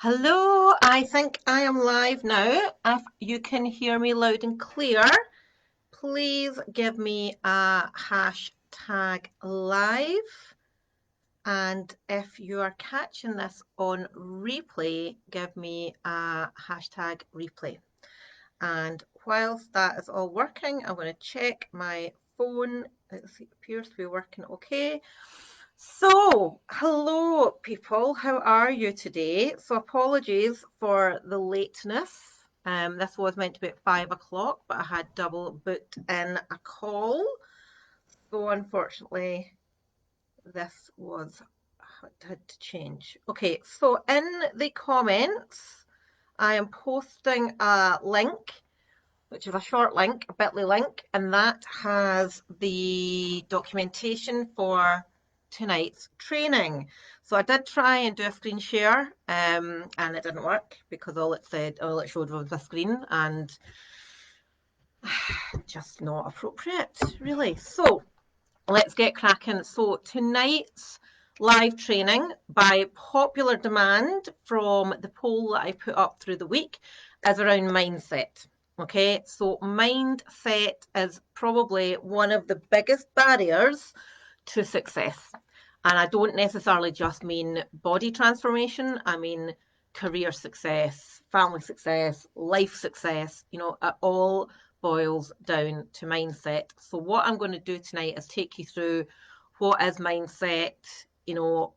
Hello, I think I am live now. If you can hear me loud and clear, please give me a hashtag live. And if you are catching this on replay, give me a hashtag replay. And whilst that is all working, I'm going to check my phone. It appears to be working okay. So, hello people, how are you today? So apologies for the lateness. This was meant to be at 5 o'clock, but I had double booked in a call. So unfortunately, this had to change. Okay, so in the comments, I am posting a link, which is a short link, a bit.ly link, and that has the documentation for tonight's training. So I did try and do a screen share, and it didn't work because all it showed was the screen, and just not appropriate, really. So let's get cracking. So tonight's live training, by popular demand from the poll that I put up through the week, is around mindset. Okay, so mindset is probably one of the biggest barriers to success. And I don't necessarily just mean body transformation, I mean career success, family success, life success, it all boils down to mindset. So what I'm going to do tonight is take you through what is mindset,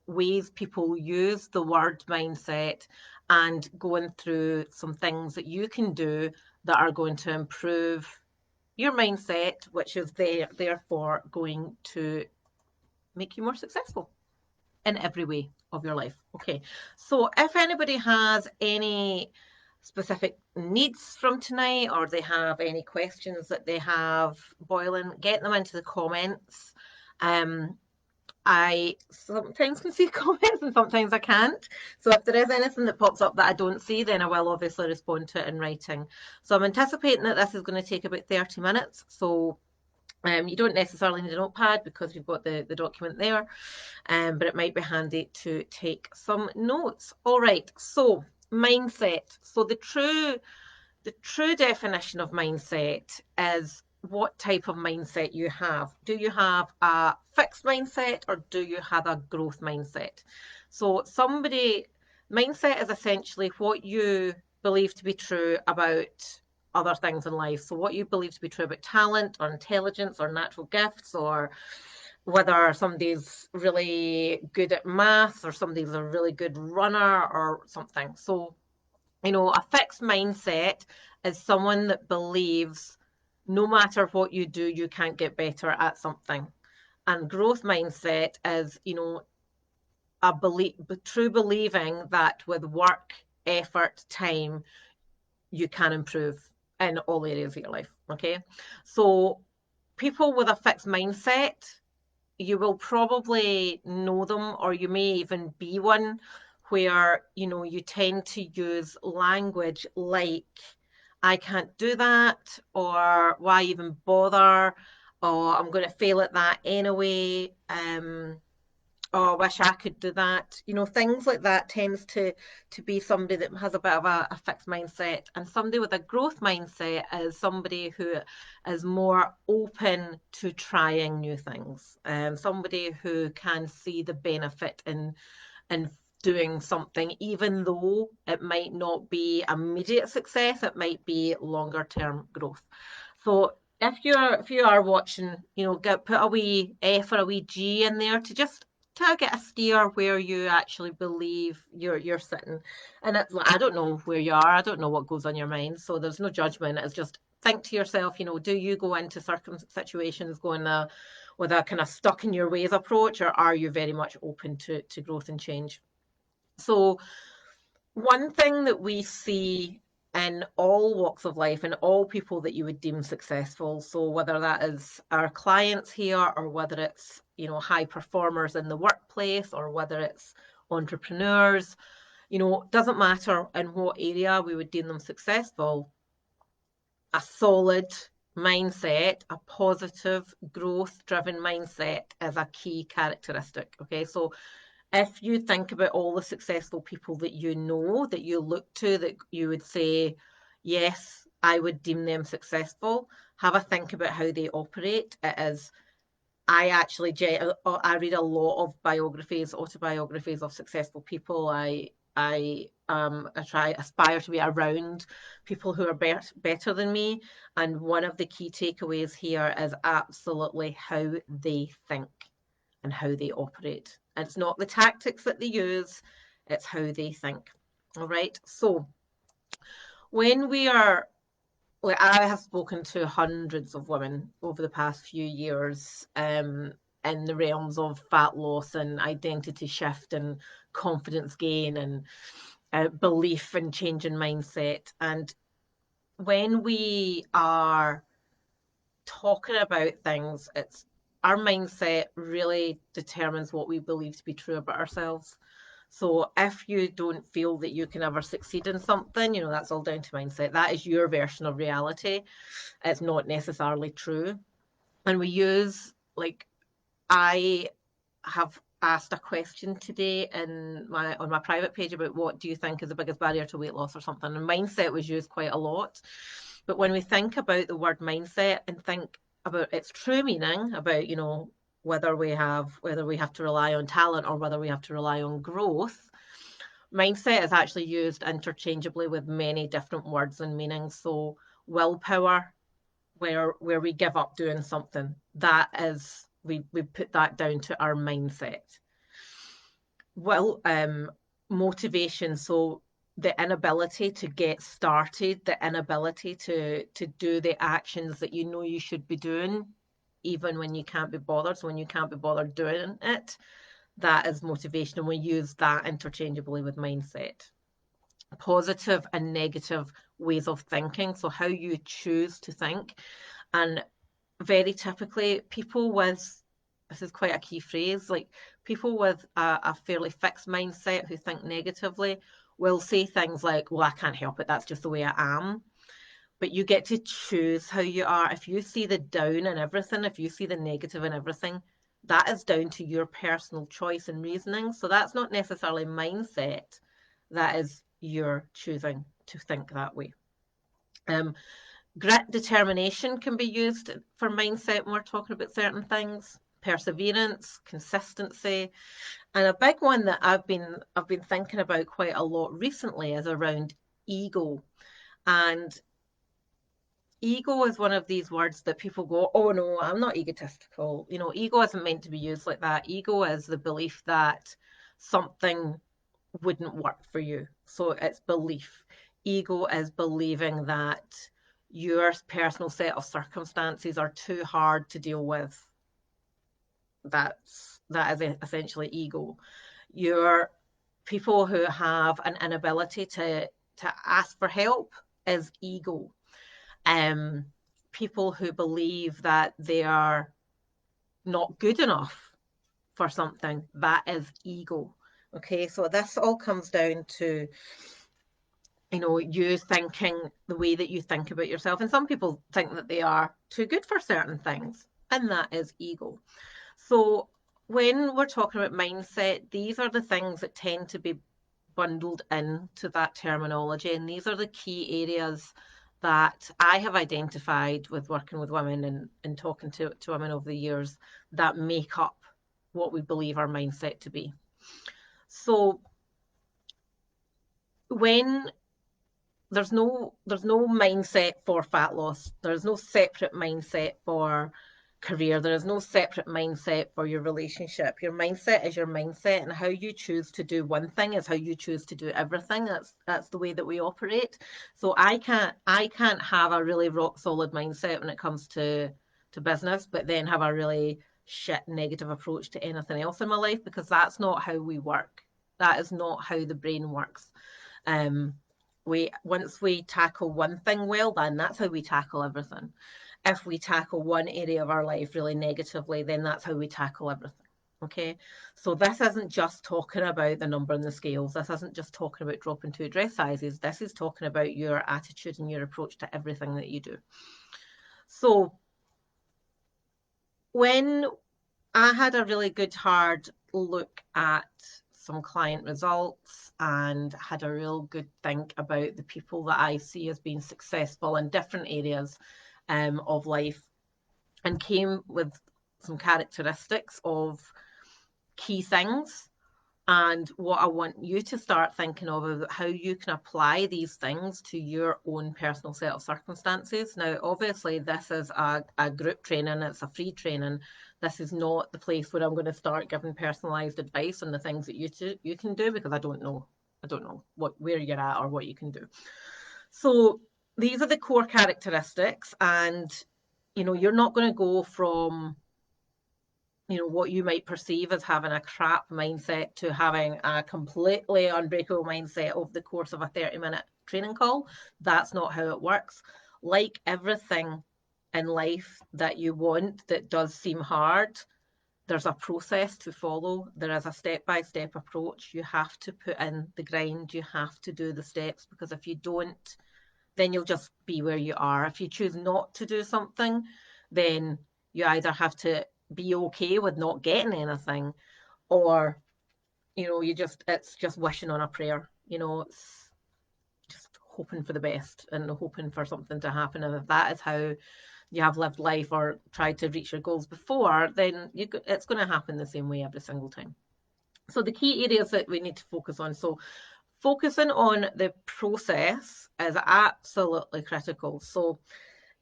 ways people use the word mindset, and going through some things that you can do that are going to improve your mindset, which is therefore going to make you more successful in every way of your life. Okay, so if anybody has any specific needs from tonight, or they have any questions that they have boiling, get them into the comments. I sometimes can see comments and sometimes I can't. So if there is anything that pops up that I don't see, then I will obviously respond to it in writing. So I'm anticipating that this is going to take about 30 minutes. So you don't necessarily need a notepad because you've got the document there, but it might be handy to take some notes. All right, so mindset. So the true definition of mindset is what type of mindset you have. Do you have a fixed mindset or do you have a growth mindset? So mindset is essentially what you believe to be true about other things in life. So what you believe to be true about talent or intelligence or natural gifts, or whether somebody's really good at maths or somebody's a really good runner or something. So a fixed mindset is someone that believes no matter what you do, you can't get better at something. And growth mindset is, true believing that with work, effort, time, you can improve in all areas of your life. Okay. So people with a fixed mindset, you will probably know them, or you may even be one, where you tend to use language like I can't do that, or why even bother, or I'm going to fail at that anyway, oh, I wish I could do that. Things like that tends to be somebody that has a bit of a fixed mindset. And somebody with a growth mindset is somebody who is more open to trying new things. Somebody who can see the benefit in doing something, even though it might not be immediate success, it might be longer term growth. So if you are watching, put a wee F or a wee G in there to just to get a steer where you actually believe you're sitting. And it's like, I don't know where you are, I don't know what goes on your mind, so there's no judgment. It's just think to yourself, do you go into situations going with a kind of stuck in your ways approach, or are you very much open to growth and change? So one thing that we see in all walks of life and all people that you would deem successful, so whether that is our clients here, or whether it's high performers in the workplace, or whether it's entrepreneurs, doesn't matter in what area we would deem them successful, a solid mindset, a positive growth driven mindset is a key characteristic. Okay, so if you think about all the successful people that you know, that you look to, that you would say, yes, I would deem them successful, have a think about how they operate. It is, I read a lot of biographies, autobiographies of successful people. I aspire to be around people who are better than me. And one of the key takeaways here is absolutely how they think and how they operate. It's not the tactics that they use, it's how they think. All right. So when we are, like, I have spoken to hundreds of women over the past few years, in the realms of fat loss and identity shift and confidence gain and belief and change in mindset. And when we are talking about things, it's our mindset really determines what we believe to be true about ourselves. So if you don't feel that you can ever succeed in something, that's all down to mindset. That is your version of reality. It's not necessarily true. And we use, like, I have asked a question today on my private page about what do you think is the biggest barrier to weight loss or something, and mindset was used quite a lot. But when we think about the word mindset and think about its true meaning, about whether we have to rely on talent or whether we have to rely on growth, mindset is actually used interchangeably with many different words and meanings. So willpower, where we give up doing something, that is, we put that down to our mindset. Well, motivation, so the inability to get started, the inability to do the actions that you know you should be doing, even when you can't be bothered. So when you can't be bothered doing it, that is motivation, and we use that interchangeably with mindset. Positive and negative ways of thinking, so how you choose to think. And very typically, people with, this is quite a key phrase, like people with a fairly fixed mindset who think negatively will say things like, well, I can't help it, that's just the way I am. But you get to choose how you are. If you see the down in everything, if you see the negative in everything, that is down to your personal choice and reasoning. So that's not necessarily mindset, that is your choosing to think that way. Grit, determination can be used for mindset when we're talking about certain things. Perseverance, consistency, and a big one that I've been thinking about quite a lot recently is around ego. And ego is one of these words that people go, oh no, I'm not egotistical. Ego isn't meant to be used like that. Ego is the belief that something wouldn't work for you. So it's belief. Ego is believing that your personal set of circumstances are too hard to deal with. That is essentially ego. Your people who have an inability to ask for help is ego. Um, People who believe that they are not good enough for something, that is ego. Okay, so this all comes down to you thinking the way that you think about yourself. And some people think that they are too good for certain things, and that is ego. So when we're talking about mindset, these are the things that tend to be bundled into that terminology. And these are the key areas that I have identified with working with women and talking to women over the years that make up what we believe our mindset to be. So when there's no mindset for fat loss. There's no separate mindset for career. There is no separate mindset for your relationship. Your mindset is your mindset, and how you choose to do one thing is how you choose to do everything. That's the way that we operate. So I can't have a really rock solid mindset when it comes to business, but then have a really shit negative approach to anything else in my life, because that's not how we work. That is not how the brain works. Um, once we tackle one thing well, then that's how we tackle everything. If we tackle one area of our life really negatively, then that's how we tackle everything. Okay, so this isn't just talking about the number on the scales. This isn't just talking about dropping 2 dress sizes. This is talking about your attitude and your approach to everything that you do. So when I had a really good hard look at some client results and had a real good think about the people that I see as being successful in different areas of life, and came with some characteristics of key things. And what I want you to start thinking of is how you can apply these things to your own personal set of circumstances. Now, obviously, this is a group training, it's a free training. This is not the place where I'm going to start giving personalised advice on the things that you can do, because I don't know where you're at or what you can do. So these are the core characteristics, and you're not going to go from what you might perceive as having a crap mindset to having a completely unbreakable mindset over the course of a 30-minute training call. That's not how it works. Like everything in life that you want that does seem hard, there's a process to follow. There is a step-by-step approach. You have to put in the grind. You have to do the steps, because if you don't, then you'll just be where you are. If you choose not to do something, then you either have to be okay with not getting anything, or it's just wishing on a prayer. It's just hoping for the best and hoping for something to happen. And if that is how you have lived life or tried to reach your goals before, then it's going to happen the same way every single time. So the key areas that we need to focus on. So focusing on the process is absolutely critical. So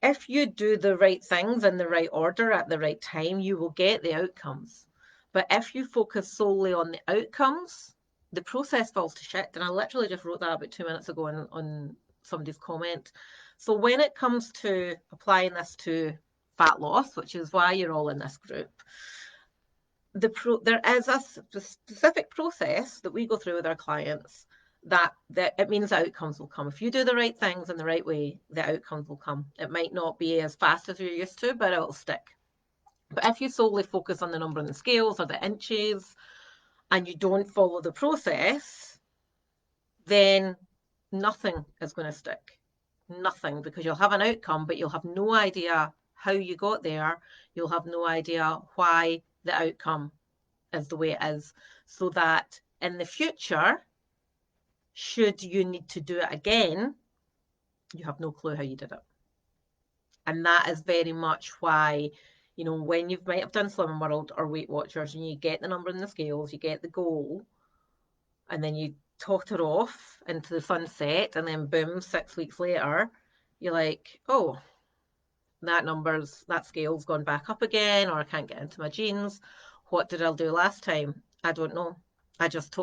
if you do the right things in the right order at the right time, you will get the outcomes. But if you focus solely on the outcomes, the process falls to shit. And I literally just wrote that about 2 minutes ago on somebody's comment. So when it comes to applying this to fat loss, which is why you're all in this group, there is a specific process that we go through with our clients that it means the outcomes will come. If you do the right things in the right way, the outcomes will come. It might not be as fast as you're used to, but it will stick. But if you solely focus on the number on the scales or the inches and you don't follow the process, then nothing is going to stick. Nothing, because you'll have an outcome, but you'll have no idea how you got there. You'll have no idea why the outcome is the way it is, so that in the future, should you need to do it again, you have no clue how you did it. And that is very much why, when you might have done Slimming World or Weight Watchers and you get the number in the scales, you get the goal, and then you totter off into the sunset, and then boom, 6 weeks later, you're like, oh, that scale's gone back up again, or I can't get into my jeans. What did I do last time? I don't know. I just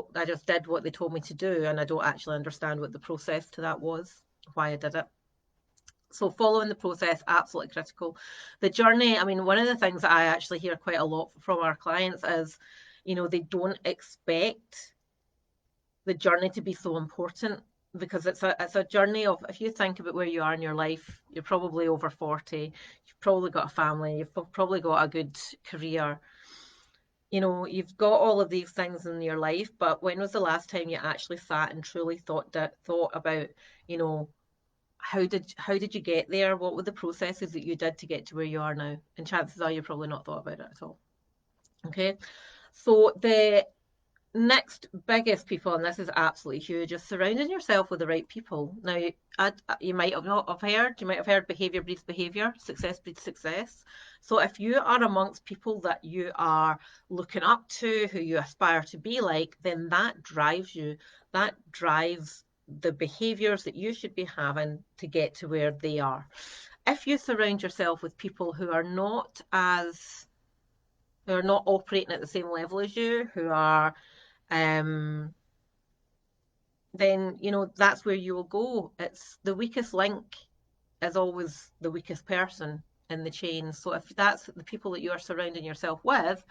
did what they told me to do, and I don't actually understand what the process to that was, why I did it. So following the process, absolutely critical. The journey, I mean, one of the things that I actually hear quite a lot from our clients is, they don't expect the journey to be so important, because it's a journey of, if you think about where you are in your life, you're probably over 40, you've probably got a family, you've probably got a good career. You've got all of these things in your life, but when was the last time you actually sat and truly thought about, how did you get there? What were the processes that you did to get to where you are now? And chances are you probably not thought about it at all. Okay, so the next biggest people, and this is absolutely huge, is surrounding yourself with the right people. Now, you might have heard behavior breeds behavior, success breeds success. So if you are amongst people that you are looking up to, who you aspire to be like, then that drives you. That drives the behaviors that you should be having to get to where they are. If you surround yourself with people who are not operating at the same level as you, who are then that's where you will go. It's the weakest link is always the weakest person in the chain. So if that's the people that you are surrounding yourself with,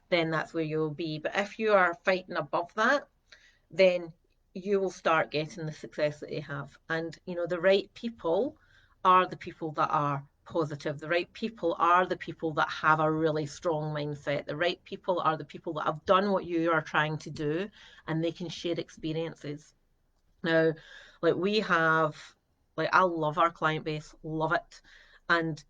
then that's where you'll be. But if you are fighting above that, then you will start getting the success that they have. And the right people are the people that are positive. The right people are the people that have a really strong mindset. The right people are the people that have done what you are trying to do, and they can share experiences. Now, I love our client base, love it. And,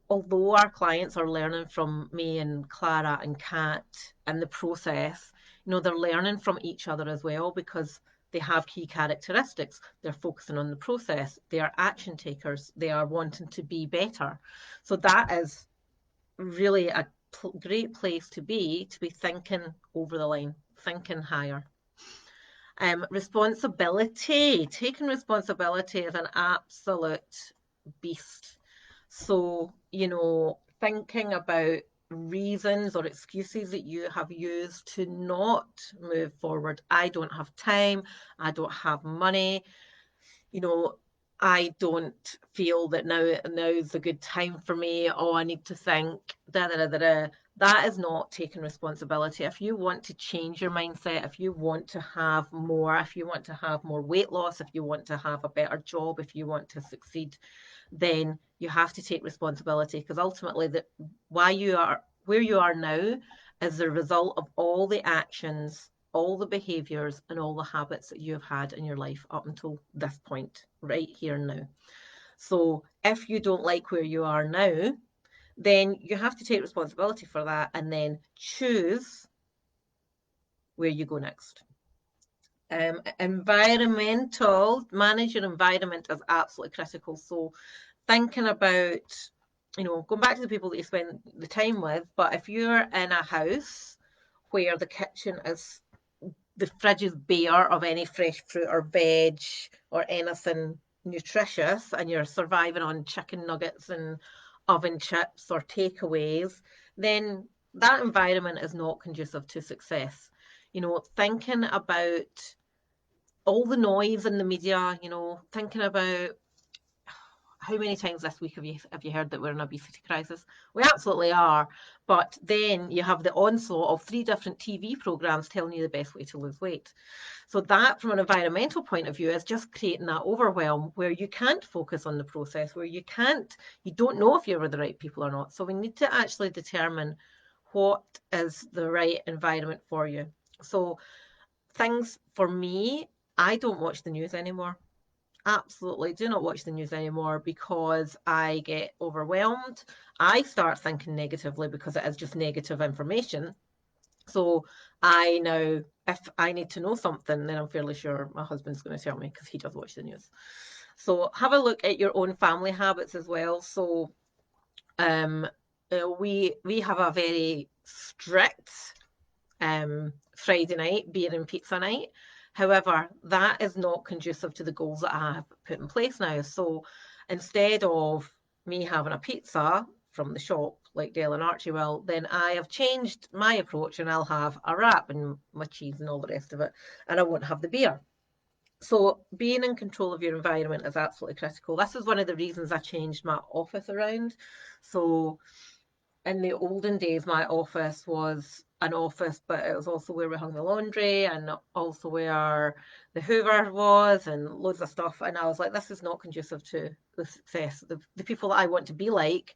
although our clients are learning from me and Clara and Kat and the process, they're learning from each other as well, because they have key characteristics. They're focusing on the process. They are action takers. They are wanting to be better. So that is really a great place to be thinking over the line, thinking higher. Responsibility. Taking responsibility is an absolute beast. So, thinking about reasons or excuses that you have used to not move forward. I don't have time. I don't have money. I don't feel that now's a good time for me. Oh, I need to think. Da, da, da, da, da. That is not taking responsibility. If you want to change your mindset, if you want to have more, if you want to have more weight loss, if you want to have a better job, if you want to succeed, then you have to take responsibility, because ultimately where you are now is the result of all the actions, all the behaviors, and all the habits that you have had in your life up until this point, right here and now. So if you don't like where you are now, then you have to take responsibility for that and then choose where you go next. Environmental, manage your environment is absolutely critical. So thinking about, going back to the people that you spend the time with, but if you're in a house where the kitchen is, the fridge is bare of any fresh fruit or veg or anything nutritious, and you're surviving on chicken nuggets and oven chips or takeaways, then that environment is not conducive to success. Thinking about all the noise in the media, thinking about how many times this week have you heard that we're in an obesity crisis? We absolutely are. But then you have the onslaught of 3 different TV programs telling you the best way to lose weight. So that, from an environmental point of view, is just creating that overwhelm where you can't focus on the process, where you don't know if you're with the right people or not. So we need to actually determine what is the right environment for you. So things for me, I don't watch the news anymore. Absolutely do not watch the news anymore, because I get overwhelmed. I start thinking negatively because it is just negative information. So I know, if I need to know something, then I'm fairly sure my husband's going to tell me, because he does watch the news. So have a look at your own family habits as well. So we have a very strict Friday night beer and pizza night. However, that is not conducive to the goals that I have put in place now. So instead of me having a pizza from the shop like Dale and Archie will, then I have changed my approach, and I'll have a wrap and my cheese and all the rest of it, and I won't have the beer. So being in control of your environment is absolutely critical. This is one of the reasons I changed my office around. So in the olden days, my office was an office, but it was also where we hung the laundry, and also where the Hoover was, and loads of stuff. And I was like, this is not conducive to the success. The people that I want to be like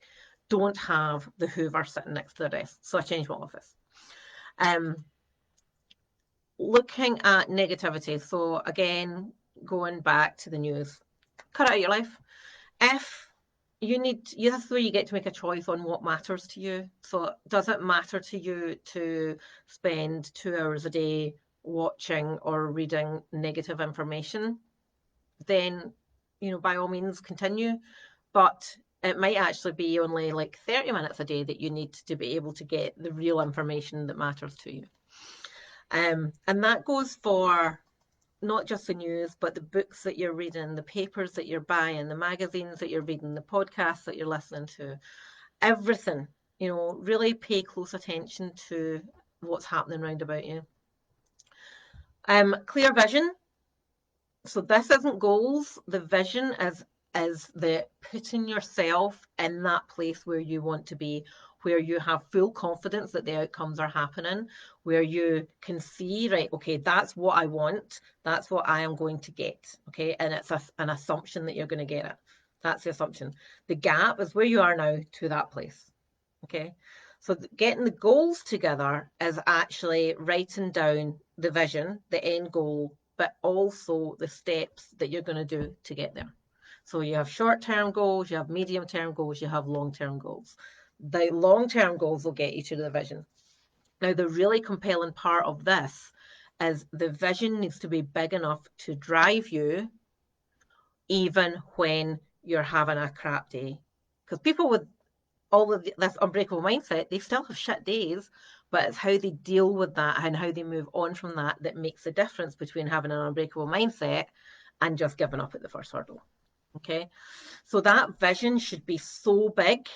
don't have the Hoover sitting next to their desk. So I changed my office. Looking at negativity. So again, going back to the news, cut it out of your life. If that's where you get to make a choice on what matters to you. So does it matter to you to spend 2 hours a day watching or reading negative information? Then, by all means continue. But it might actually be only like 30 minutes a day that you need to be able to get the real information that matters to you. And that goes for not just the news, but the books that you're reading, the papers that you're buying, the magazines that you're reading, the podcasts that you're listening to, everything. Really pay close attention to what's happening around about you. Clear vision. So this isn't goals. The vision is the putting yourself in that place where you want to be, where you have full confidence that the outcomes are happening, where you can see, right, okay, that's what I want, that's what I am going to get, okay, and it's an assumption that you're going to get it. That's the assumption. The gap is where you are now to that place, okay? So getting the goals together is actually writing down the vision, the end goal, but also the steps that you're going to do to get there. So you have short-term goals, you have medium-term goals, you have long-term goals. The long-term goals will get you to the vision. Now, the really compelling part of this is the vision needs to be big enough to drive you even when you're having a crap day. Because people with all of this unbreakable mindset, they still have shit days, but it's how they deal with that and how they move on from that that makes the difference between having an unbreakable mindset and just giving up at the first hurdle. Okay, so that vision should be so big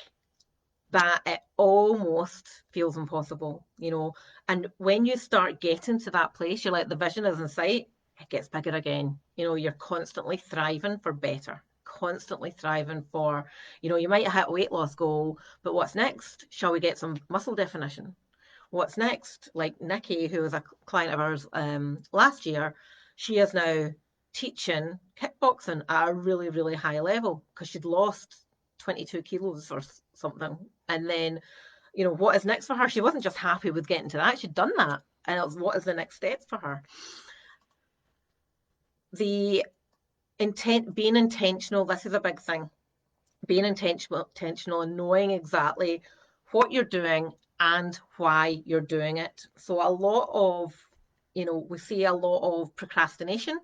that it almost feels impossible, you know. And when you start getting to that place, you're like, the vision is in sight, it gets bigger again. You know, you're constantly thriving for better, constantly thriving for, you know, you might hit a weight loss goal, but what's next? Shall we get some muscle definition? What's next? Like Nikki, who was a client of ours last year, she is now teaching kickboxing at a really, really high level because she'd lost 22 kilos or something. And then, you know, what is next for her? She wasn't just happy with getting to that, she'd done that. And it was, what is the next step for her? The being intentional, this is a big thing. Being intentional and knowing exactly what you're doing and why you're doing it. So a lot of, you know, we see a lot of procrastination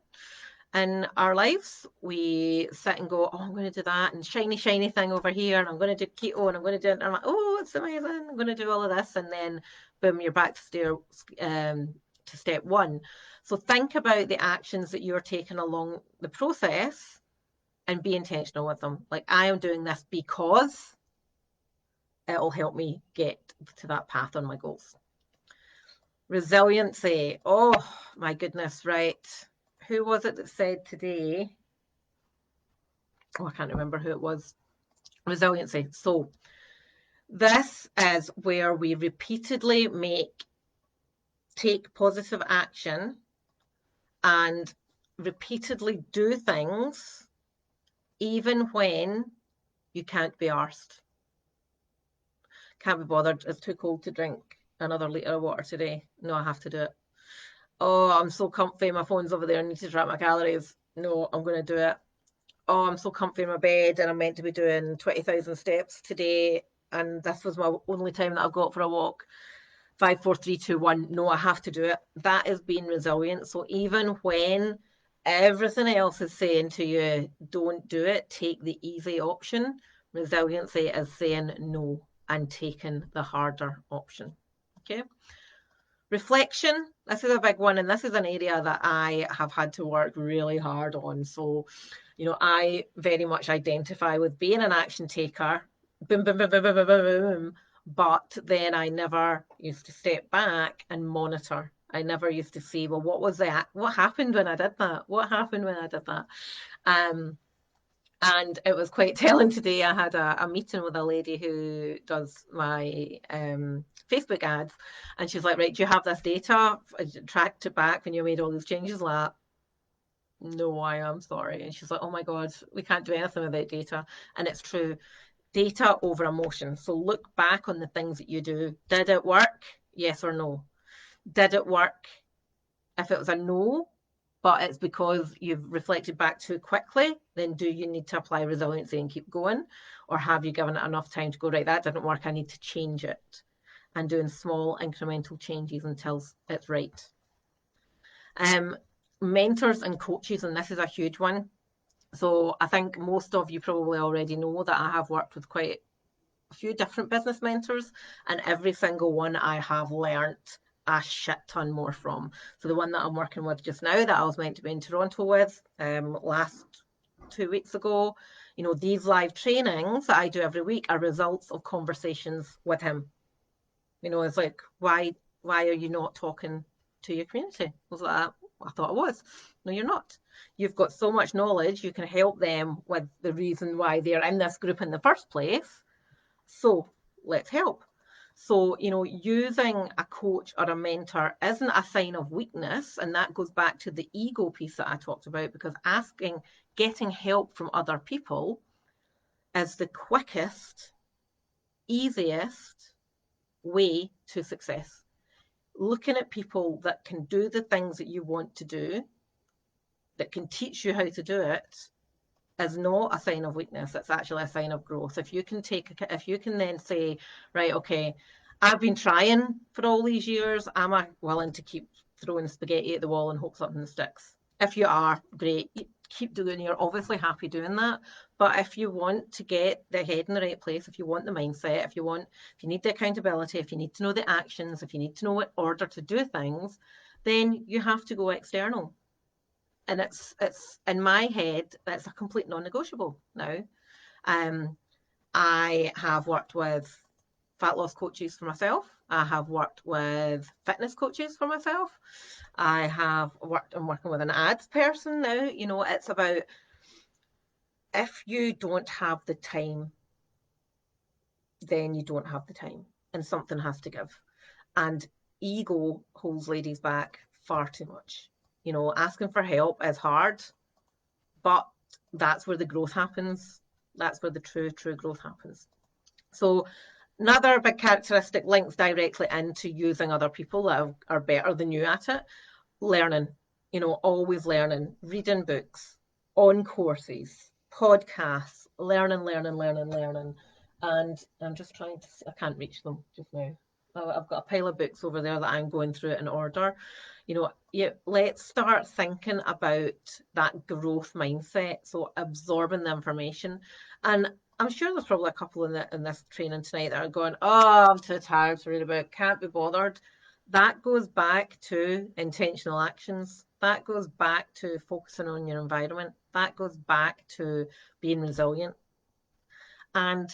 in our lives. We sit and go, oh, I'm going to do that and shiny thing over here, and I'm going to do keto, and I'm going to do it. And I'm like, oh, it's amazing. I'm going to do all of this, and then boom, you're back to step one. So think about the actions that you're taking along the process and be intentional with them. Like, I am doing this because it'll help me get to that path on my goals. Resiliency. Oh my goodness, right. Who was it that said today? Oh, I can't remember who it was. Resiliency. So this is where we repeatedly take positive action and repeatedly do things even when you can't be arsed. Can't be bothered. It's too cold to drink another litre of water today. No, I have to do it. Oh, I'm so comfy. My phone's over there. I need to track my calories. No, I'm going to do it. Oh, I'm so comfy in my bed and I'm meant to be doing 20,000 steps today. And this was my only time that I've got for a walk. 5, 4, 3, 2, 1. No, I have to do it. That is being resilient. So even when everything else is saying to you, don't do it, take the easy option, resiliency is saying no and taking the harder option. Okay. Reflection, this is a big one, and this is an area that I have had to work really hard on. So, you know, I very much identify with being an action taker, boom, boom, boom, boom, boom, boom, boom, but then I never used to step back and monitor. I never used to see, well, what was that? What happened when I did that? What happened when I did that? And it was quite telling today. I had a meeting with a lady who does my Facebook ads, and she's like, right, do you have this data? I tracked it back when you made all these changes. Like, no, I am sorry. And she's like, oh my God, we can't do anything without data. And it's true. Data over emotion. So look back on the things that you do. Did it work? Yes or no? Did it work? If it was a no, but it's because you've reflected back too quickly, then do you need to apply resiliency and keep going? Or have you given it enough time to go, right, that didn't work, I need to change it? And doing small incremental changes until it's right. Mentors and coaches, and this is a huge one. So I think most of you probably already know that I have worked with quite a few different business mentors, and every single one I have learned a shit ton more from. So the one that I'm working with just now, that I was meant to be in Toronto with last 2 weeks ago, you know, these live trainings that I do every week are results of conversations with him. You know, it's like, why are you not talking to your community? I was like, I thought I was. No, you're not. You've got so much knowledge, you can help them with the reason why they're in this group in the first place. So let's help. So, you know, using a coach or a mentor isn't a sign of weakness. And that goes back to the ego piece that I talked about, because getting help from other people is the quickest, easiest way to success. Looking at people that can do the things that you want to do, that can teach you how to do it, is not a sign of weakness. It's actually a sign of growth. If you can then say, right, okay, I've been trying for all these years. Am I willing to keep throwing spaghetti at the wall and hope something sticks? If you are, great. Keep doing. You're obviously happy doing that. But if you want to get the head in the right place, if you want the mindset, if you need the accountability, if you need to know the actions, if you need to know what order to do things, then you have to go external. And it's in my head, that's a complete non-negotiable now. Um, I have worked with fat loss coaches for myself. I have worked with fitness coaches for myself. I'm working with an ads person now. It's about, if you don't have the time, then you don't have the time, and something has to give. And ego holds ladies back far too much. Asking for help is hard, but that's where the growth happens. That's where the true growth happens. So another big characteristic links directly into using other people that are better than you at it. Learning, always learning, reading books, on courses, podcasts, learning. And I'm just trying to see, I can't reach them just now. I've got a pile of books over there that I'm going through in order. Let's start thinking about that growth mindset. So absorbing the information. And I'm sure there's probably a couple in this training tonight that are going, oh, I'm too tired to read about, can't be bothered. That goes back to intentional actions. That goes back to focusing on your environment. That goes back to being resilient and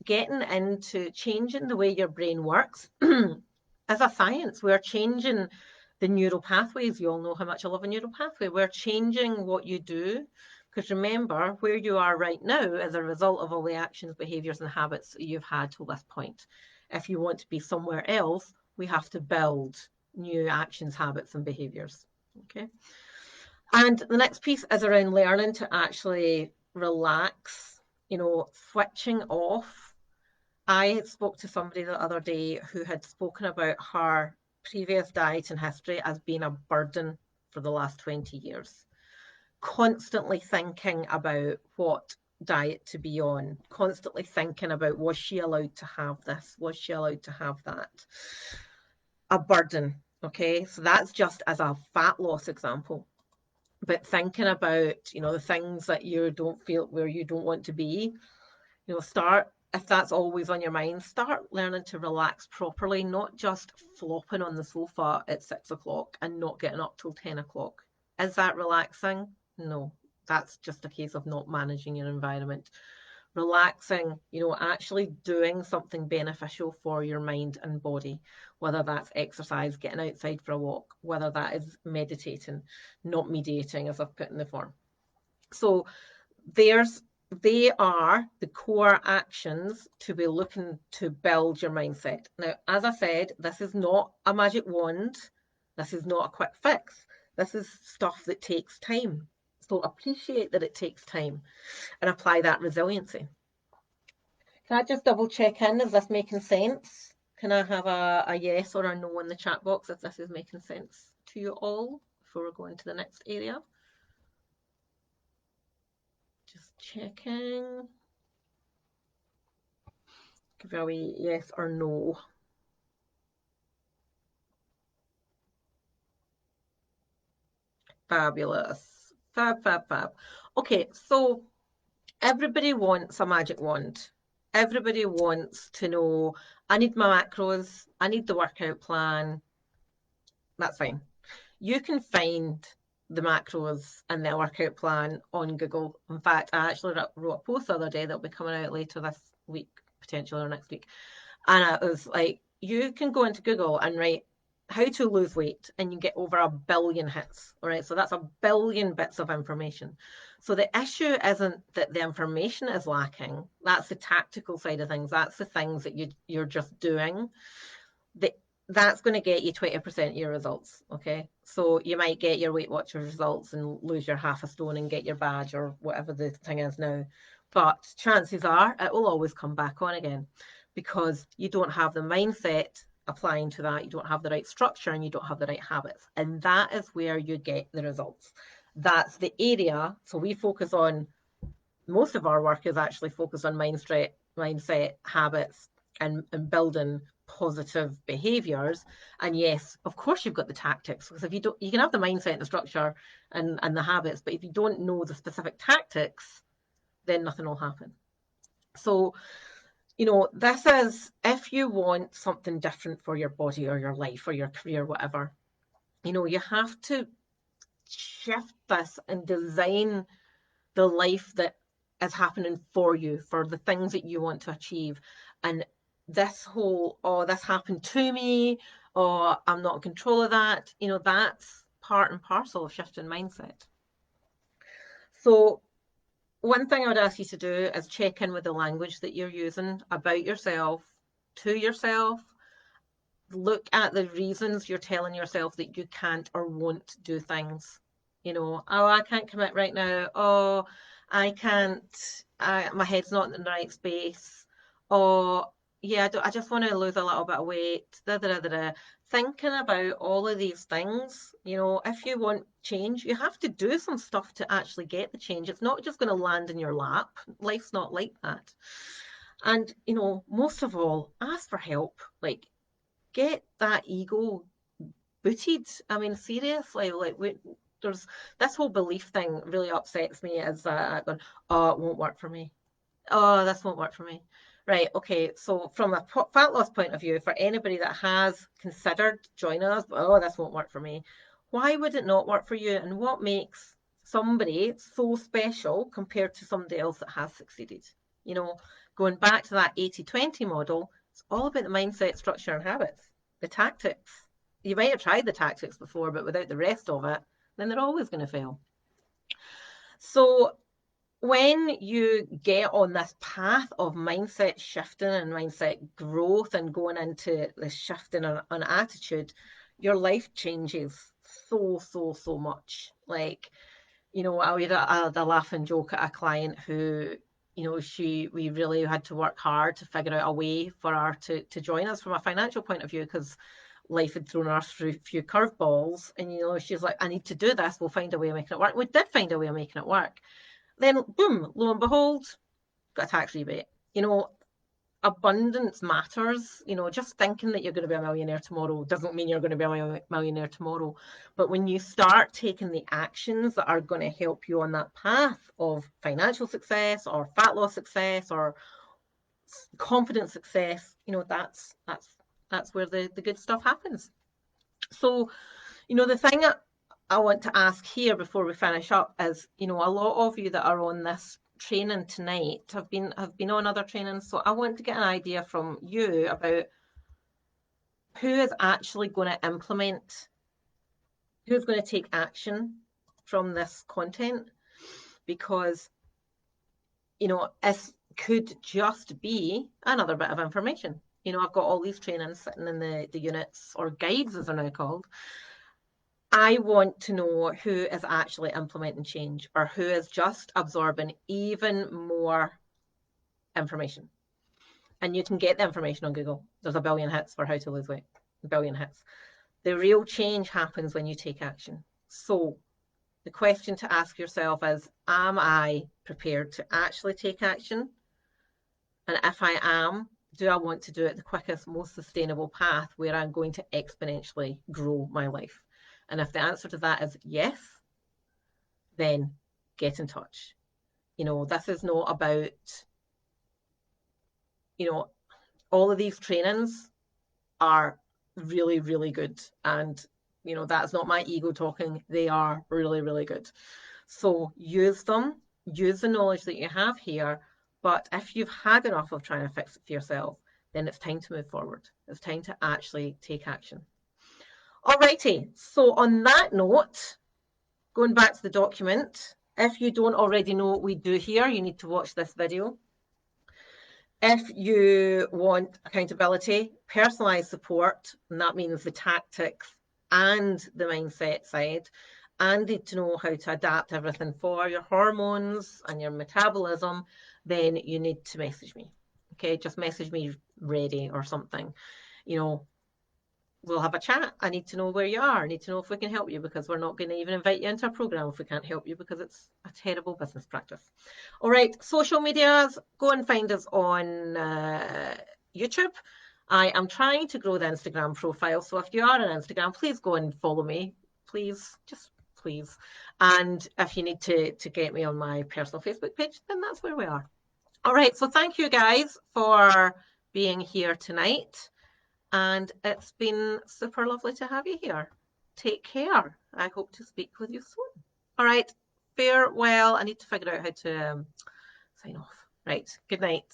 getting into changing the way your brain works. As a science, we're changing the neural pathways. You all know how much I love a neural pathway. We're changing what you do. Because remember, where you are right now is a result of all the actions, behaviors, and habits that you've had till this point. If you want to be somewhere else, we have to build new actions, habits, and behaviors. Okay. And the next piece is around learning to actually relax, switching off. I spoke to somebody the other day who had spoken about her previous diet and history as being a burden for the last 20 years. Constantly thinking about what diet to be on, constantly thinking about, was she allowed to have this? Was she allowed to have that? A burden. Okay, so that's just as a fat loss example. But thinking about, the things that you don't feel where you don't want to be, start, if that's always on your mind, start learning to relax properly, not just flopping on the sofa at 6 o'clock and not getting up till 10 o'clock. Is that relaxing? No, that's just a case of not managing your environment. Relaxing, actually doing something beneficial for your mind and body, whether that's exercise, getting outside for a walk, whether that is meditating, not mediating, as I've put in the form. So they are the core actions to be looking to build your mindset. Now, as I said, this is not a magic wand. This is not a quick fix. This is stuff that takes time. So appreciate that it takes time and apply that resiliency. Can I just double check in? Is this making sense? Can I have a yes or a no in the chat box if this is making sense to you all before we go into the next area? Just checking. Give a wee yes or no. Fabulous. Fab. Okay, so everybody wants a magic wand. Everybody wants to know, I need my macros, I need the workout plan. That's fine. You can find the macros and the workout plan on Google. In fact, I actually wrote a post the other day that'll be coming out later this week, potentially, or next week. And it was like, you can go into Google and write how to lose weight, and you get over 1 billion hits. All right, so that's 1 billion bits of information. So the issue isn't that the information is lacking. That's the tactical side of things. That's the things that you're just doing. That's going to get you 20% of your results. Okay, so you might get your Weight Watchers results and lose your half a stone and get your badge or whatever the thing is now. But chances are it will always come back on again, because you don't have the mindset applying to that, you don't have the right structure, and you don't have the right habits. And that is where you get the results. That's the area. So we focus on, most of our work is actually focused on mindset, habits, and building positive behaviors. And yes, of course you've got the tactics, because if you don't, you can have the mindset and the structure and the habits, but if you don't know the specific tactics, then nothing will happen. So, this is, if you want something different for your body or your life or your career, whatever, you have to shift this and design the life that is happening for you, for the things that you want to achieve. And this whole, oh, this happened to me, or I'm not in control of that, that's part and parcel of shifting mindset. So one thing I would ask you to do is check in with the language that you're using about yourself, to yourself. Look at the reasons you're telling yourself that you can't or won't do things. Oh, I can't commit right now. Oh, I can't, my head's not in the right space. Oh, yeah, I just want to lose a little bit of weight. Da, da, da, da, da. Thinking about all of these things, if you want change, you have to do some stuff to actually get the change. It's not just going to land in your lap. Life's not like that. And, most of all, ask for help. Like, get that ego booted. I mean, seriously, like there's this whole belief thing really upsets me, is that going, oh, it won't work for me. Oh, this won't work for me. Right, okay, so from a fat loss point of view, for anybody that has considered joining us, oh, this won't work for me. Why would it not work for you? And what makes somebody so special compared to somebody else that has succeeded? Going back to that 80-20 model, it's all about the mindset, structure, and habits, the tactics. You might have tried the tactics before, but without the rest of it, then they're always going to fail. So when you get on this path of mindset shifting and mindset growth and going into the shifting on attitude, your life changes so much. Like, I had a laughing joke at a client who, we really had to work hard to figure out a way for her to join us from a financial point of view, because life had thrown her through a few curveballs. And, she's like, I need to do this. We'll find a way of making it work. We did find a way of making it work. Then, boom, lo and behold, got a tax rebate. Abundance matters. Just thinking that you're going to be a millionaire tomorrow doesn't mean you're going to be a millionaire tomorrow. But when you start taking the actions that are going to help you on that path of financial success or fat loss success or confidence success, that's where the good stuff happens. So, the thing I want to ask here before we finish up is, a lot of you that are on this training tonight have been on other trainings. So I want to get an idea from you about who is actually going to implement, who's going to take action from this content, because, it could just be another bit of information. I've got all these trainings sitting in the units, or guides as they're now called. I want to know who is actually implementing change, or who is just absorbing even more information. And you can get the information on Google. There's a billion hits for how to lose weight, a billion hits. The real change happens when you take action. So the question to ask yourself is, am I prepared to actually take action? And if I am, do I want to do it the quickest, most sustainable path where I'm going to exponentially grow my life? And if the answer to that is yes, then get in touch. This is not about, all of these trainings are really, really good. And, that's not my ego talking. They are really, really good. So use them, use the knowledge that you have here. But if you've had enough of trying to fix it for yourself, then it's time to move forward. It's time to actually take action. Alrighty, so on that note, going back to the document, if you don't already know what we do here, you need to watch this video. If you want accountability, personalized support, and that means the tactics and the mindset side, and need to know how to adapt everything for your hormones and your metabolism, then you need to message me. Okay, just message me ready or something. We'll have a chat. I need to know where you are. I need to know if we can help you, because we're not going to even invite you into a program if we can't help you, because it's a terrible business practice. All right, social medias, go and find us on YouTube. I am trying to grow the Instagram profile. So if you are on Instagram, please go and follow me. Please, just please. And if you need to get me on my personal Facebook page, then that's where we are. All right. So thank you guys for being here tonight. And it's been super lovely to have you here. Take care. I hope to speak with you soon. All right. Farewell. I need to figure out how to sign off. Right. Good night.